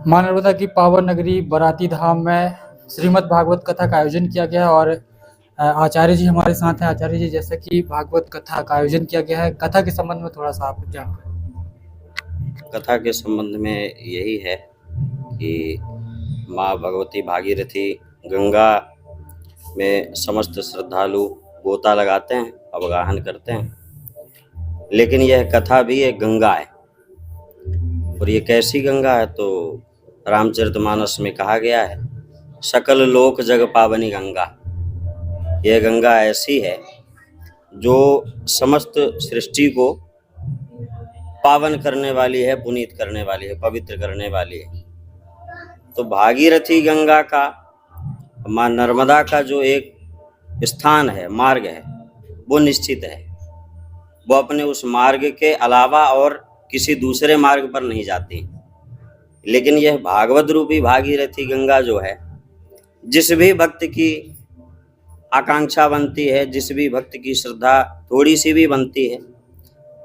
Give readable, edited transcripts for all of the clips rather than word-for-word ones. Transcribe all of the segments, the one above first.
माँ नर्मदा की पावन नगरी बराती धाम में श्रीमद् भागवत कथा का आयोजन किया गया है और आचार्य जी हमारे साथ हैं। आचार्य जी, जैसे कि भागवत कथा का आयोजन किया गया है, कथा के संबंध में थोड़ा सा आप जानकारी। कथा के संबंध में यही है कि माँ भगवती भागीरथी गंगा में समस्त श्रद्धालु गोता लगाते हैं, अवगाहन करते हैं। लेकिन यह कथा भी एक गंगा है, और ये कैसी गंगा है तो रामचरितमानस में कहा गया है, सकल लोक जग पावनी गंगा। यह गंगा ऐसी है जो समस्त सृष्टि को पावन करने वाली है, पुनीत करने वाली है, पवित्र करने वाली है। तो भागीरथी गंगा का, माँ नर्मदा का जो एक स्थान है, मार्ग है, वो निश्चित है। वो अपने उस मार्ग के अलावा और किसी दूसरे मार्ग पर नहीं जाती। लेकिन यह भागवत रूपी भागीरथी गंगा जो है, जिस भी भक्त की आकांक्षा बनती है, जिस भी भक्त की श्रद्धा थोड़ी सी भी बनती है,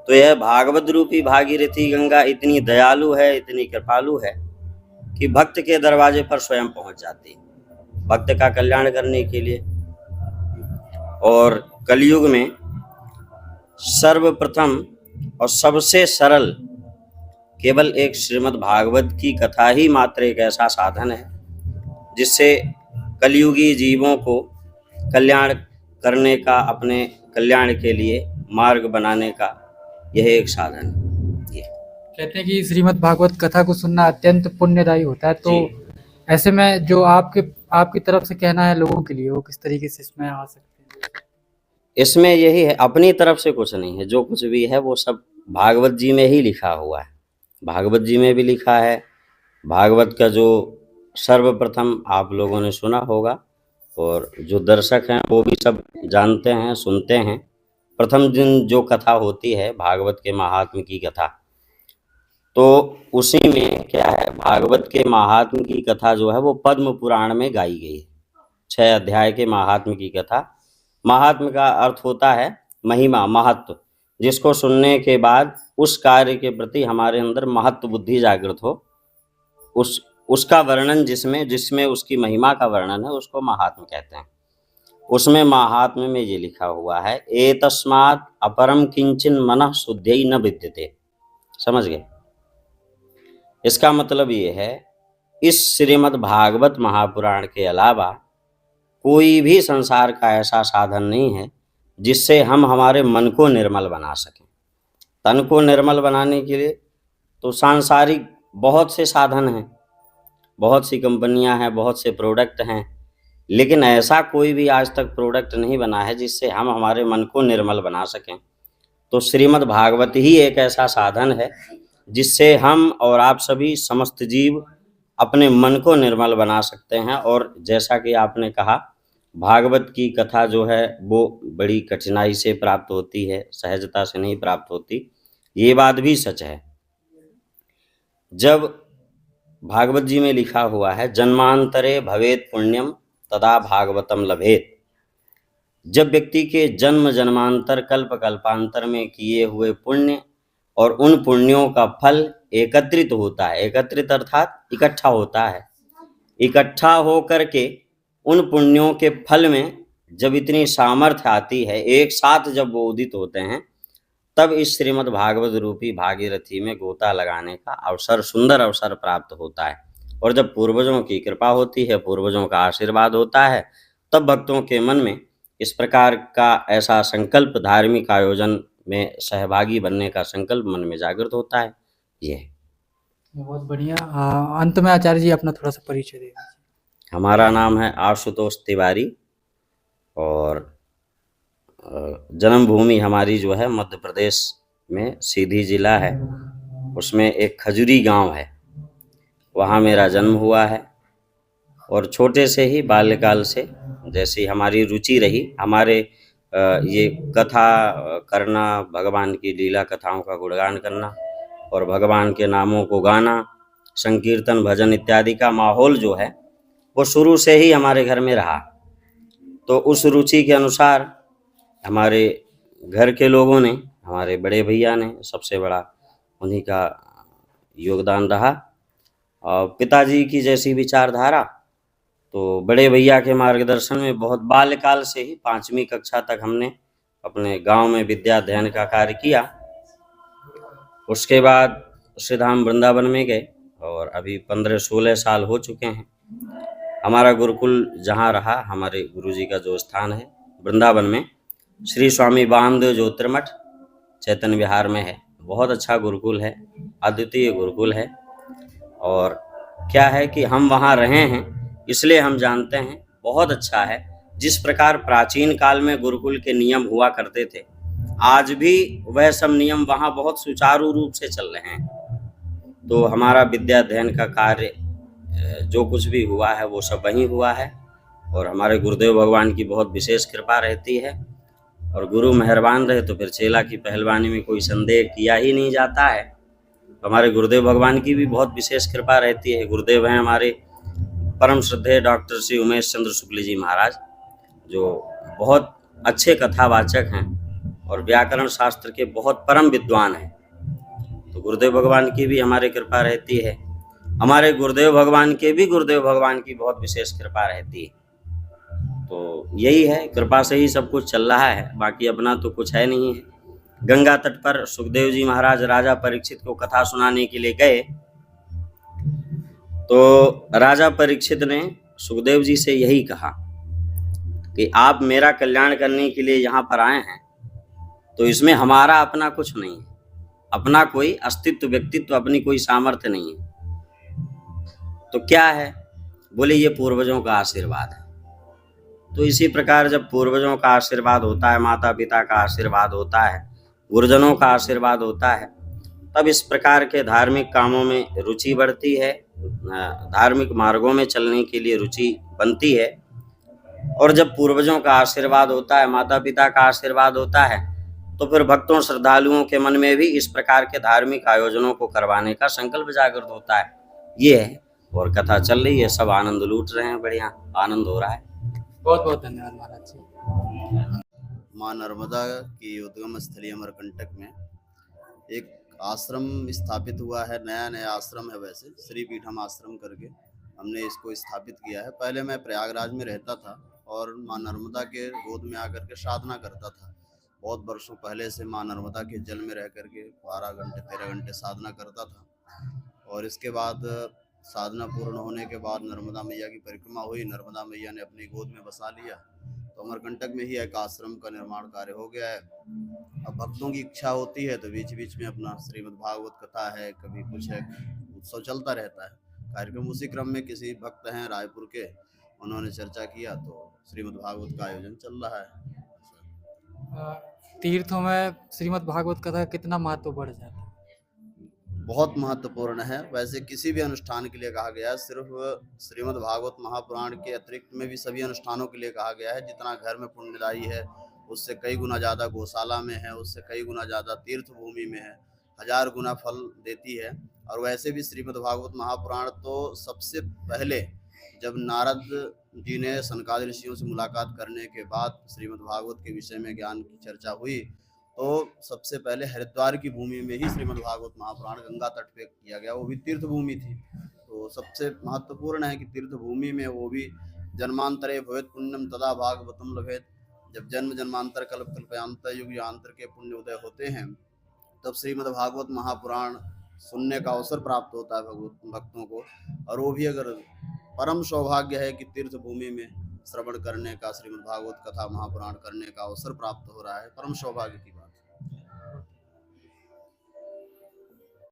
तो यह भागवत रूपी भागीरथी गंगा इतनी दयालु है, इतनी कृपालु है कि भक्त के दरवाजे पर स्वयं पहुंच जाती है, भक्त का कल्याण करने के लिए। और कलयुग में सर्वप्रथम और सबसे सरल केवल एक श्रीमद् भागवत की कथा ही मात्र एक ऐसा साधन है जिससे कलयुगी जीवों को कल्याण करने का, अपने कल्याण के लिए मार्ग बनाने का यह एक साधन है। कहते हैं कि श्रीमद् भागवत कथा को सुनना अत्यंत पुण्यदायी होता है, तो ऐसे में जो आपकी तरफ से कहना है लोगों के लिए, वो किस तरीके से इसमें आ सकते हैं? इसमें यही है, अपनी तरफ से कुछ नहीं है, जो कुछ भी है वो सब भागवत जी में ही लिखा हुआ है। भागवत जी में भी लिखा है। भागवत का जो सर्वप्रथम आप लोगों ने सुना होगा, और जो दर्शक हैं वो भी सब जानते हैं, सुनते हैं। प्रथम दिन जो कथा होती है भागवत के महात्म्य की कथा, तो उसी में क्या है, भागवत के महात्म्य की कथा जो है वो पद्म पुराण में गाई गई है। 6 अध्याय के महात्म्य की कथा। महात्म्य का अर्थ होता है महिमा, महत्व, जिसको सुनने के बाद उस कार्य के प्रति हमारे अंदर महत्व बुद्धि जागृत हो, उसका वर्णन जिसमें उसकी महिमा का वर्णन है, उसको महात्म्य कहते हैं। उसमें महात्म्य में ये लिखा हुआ है, एतस्मात् अपरम किंचिन मनः शुद्ध्यै न विद्यते। समझ गए? इसका मतलब ये है, इस श्रीमद् भागवत महापुराण के अलावा कोई भी संसार का ऐसा साधन नहीं है जिससे हम हमारे मन को निर्मल बना सकें। तन को निर्मल बनाने के लिए तो सांसारिक बहुत से साधन हैं, बहुत सी कंपनियां हैं, बहुत से प्रोडक्ट हैं, लेकिन ऐसा कोई भी आज तक प्रोडक्ट नहीं बना है जिससे हम हमारे मन को निर्मल बना सकें। तो श्रीमद् भागवत ही एक ऐसा साधन है जिससे हम और आप सभी समस्त जीव अपने मन को निर्मल बना सकते हैं। और जैसा कि आपने कहा, भागवत की कथा जो है वो बड़ी कठिनाई से प्राप्त होती है, सहजता से नहीं प्राप्त होती। ये बात भी सच है। जब भागवत जी में लिखा हुआ है, जन्मांतरे भवेत पुण्यम तदा भागवतम लभेत। जब व्यक्ति के जन्म जन्मांतर कल्प कल्पांतर में किए हुए पुण्य और उन पुण्यों का फल एकत्रित होता है, एकत्रित अर्थात इकट्ठा होता है, इकट्ठा हो करके उन पुण्यों के फल में जब इतनी सामर्थ्य आती है, एक साथ जब वो उदित होते हैं, तब इस श्रीमद् भागवत रूपी भागीरथी में गोता लगाने का अवसर, सुंदर अवसर प्राप्त होता है। और जब पूर्वजों की कृपा होती है, पूर्वजों का आशीर्वाद होता है, तब भक्तों के मन में इस प्रकार का ऐसा संकल्प, धार्मिक आयोजन में सहभागी बनने का संकल्प मन में जागृत होता है। ये बहुत बढ़िया। अंत में आचार्य जी अपना थोड़ा सा परिचय दें। हमारा नाम है आशुतोष तिवारी, और जन्मभूमि हमारी जो है मध्य प्रदेश में सीधी जिला है, उसमें एक खजुरी गांव है, वहाँ मेरा जन्म हुआ है। और छोटे से ही बाल्यकाल से जैसी हमारी रुचि रही, हमारे ये कथा करना, भगवान की लीला कथाओं का गुणगान करना और भगवान के नामों को गाना, संकीर्तन भजन इत्यादि का माहौल जो है वो शुरू से ही हमारे घर में रहा। तो उस रुचि के अनुसार हमारे घर के लोगों ने, हमारे बड़े भैया ने, सबसे बड़ा उन्हीं का योगदान रहा, और पिताजी की जैसी विचारधारा, तो बड़े भैया के मार्गदर्शन में बहुत बाल्यकाल से ही 5वीं कक्षा तक हमने अपने गांव में विद्या अध्ययन का कार्य किया। उसके बाद श्री धाम वृंदावन में गए और अभी 15-16 साल हो चुके हैं। हमारा गुरुकुल जहाँ रहा, हमारे गुरुजी का जो स्थान है वृंदावन में, श्री स्वामी वामदेव ज्योतिर्मठ चैतन्य विहार में है। बहुत अच्छा गुरुकुल है, अद्वितीय गुरुकुल है। और क्या है कि हम वहाँ रहे हैं इसलिए हम जानते हैं, बहुत अच्छा है। जिस प्रकार प्राचीन काल में गुरुकुल के नियम हुआ करते थे, आज भी वह सब नियम वहाँ बहुत सुचारू रूप से चल रहे हैं। तो हमारा विद्या अध्ययन का कार्य जो कुछ भी हुआ है वो सब वहीं हुआ है। और हमारे गुरुदेव भगवान की बहुत विशेष कृपा रहती है, और गुरु मेहरबान रहे तो फिर चेला की पहलवानी में कोई संदेह किया ही नहीं जाता है। हमारे गुरुदेव भगवान की भी बहुत विशेष कृपा रहती है। गुरुदेव हैं हमारे परम श्रद्धेय डॉक्टर श्री उमेश चंद्र शुक्ल जी महाराज, जो बहुत अच्छे कथावाचक हैं और व्याकरण शास्त्र के बहुत परम विद्वान हैं। तो गुरुदेव भगवान की भी हमारी कृपा रहती है। हमारे गुरुदेव भगवान के भी गुरुदेव भगवान की बहुत विशेष कृपा रहती है। तो यही है, कृपा से ही सब कुछ चल रहा है, बाकी अपना तो कुछ है नहीं है। गंगा तट पर सुखदेव जी महाराज राजा परीक्षित को कथा सुनाने के लिए गए, तो राजा परीक्षित ने सुखदेव जी से यही कहा कि आप मेरा कल्याण करने के लिए यहाँ पर आए हैं, तो इसमें हमारा अपना कुछ नहीं है, अपना कोई अस्तित्व व्यक्तित्व, अपनी कोई सामर्थ्य नहीं है। तो क्या है? बोले ये पूर्वजों का आशीर्वाद है। तो इसी प्रकार जब पूर्वजों का आशीर्वाद होता है, माता पिता का आशीर्वाद होता है, गुरुजनों का आशीर्वाद होता है, तब इस प्रकार के धार्मिक कामों में रुचि बढ़ती है, धार्मिक मार्गों में चलने के लिए रुचि बनती है। और जब पूर्वजों का आशीर्वाद होता है, माता पिता का आशीर्वाद होता है, तो फिर भक्तों श्रद्धालुओं के मन में भी इस प्रकार के धार्मिक आयोजनों को करवाने का संकल्प जागृत होता है। ये है, और कथा चल रही है, सब आनंद लूट रहे हैं, बढ़िया आनंद हो रहा है। बहुत बहुत धन्यवाद महाराज जी। माँ नर्मदा की उद्गम स्थली अमरकंटक में एक आश्रम स्थापित हुआ है। नया आश्रम है, वैसे श्री पीठम आश्रम करके हमने इसको स्थापित किया है। पहले मैं प्रयागराज में रहता था और माँ नर्मदा के गोद में आकर के साधना करता था। बहुत वर्षों पहले से माँ नर्मदा के जल में रह करके 12 घंटे 13 घंटे साधना करता था। और इसके बाद साधना पूर्ण होने के बाद नर्मदा मैया की परिक्रमा हुई, नर्मदा मैया ने अपनी गोद में बसा लिया, तो अमरकंटक में ही एक आश्रम का निर्माण कार्य हो गया है। अब भक्तों की इच्छा होती है तो बीच बीच में अपना श्रीमद् भागवत कथा है, कभी कुछ है, उत्सव चलता रहता है कार्यक्रम। उसी क्रम में किसी भक्त हैं रायपुर के, उन्होंने चर्चा किया तो श्रीमद् भागवत का आयोजन चल रहा है। तीर्थों में श्रीमद् भागवत कथा कितना महत्व बढ़ जाता है? बहुत महत्वपूर्ण है। वैसे किसी भी अनुष्ठान के लिए कहा गया है, सिर्फ श्रीमद् भागवत महापुराण के अतिरिक्त में भी सभी अनुष्ठानों के लिए कहा गया है। जितना घर में पुण्यदायी है उससे कई गुना ज़्यादा गौशाला में है, उससे कई गुना ज़्यादा तीर्थ भूमि में है, 1000 गुना फल देती है। और वैसे भी श्रीमद् भागवत महापुराण तो सबसे पहले जब नारद जी ने सनकादि ऋषियों से मुलाकात करने के बाद श्रीमद् भागवत के विषय में ज्ञान की चर्चा हुई, तो सबसे पहले हरिद्वार की भूमि में ही श्रीमद् भागवत महापुराण गंगा तट पे किया गया, वो भी तीर्थ भूमि थी। तो सबसे महत्वपूर्ण है कि तीर्थ भूमि में, वो भी जन्मांतरे भवेत् पुण्यम तदा भागवतम लभेत, जब जन्म जन्मांतर कल्प कल्पयांतर युग युगांतर के पुण्य उदय होते हैं तब श्रीमद् भागवत महापुराण सुनने का अवसर प्राप्त होता है भक्तों को। और वो भी अगर परम सौभाग्य है कि तीर्थ भूमि में श्रवण करने का, श्रीमद् भागवत कथा महापुराण करने का अवसर प्राप्त हो रहा है, परम सौभाग्य की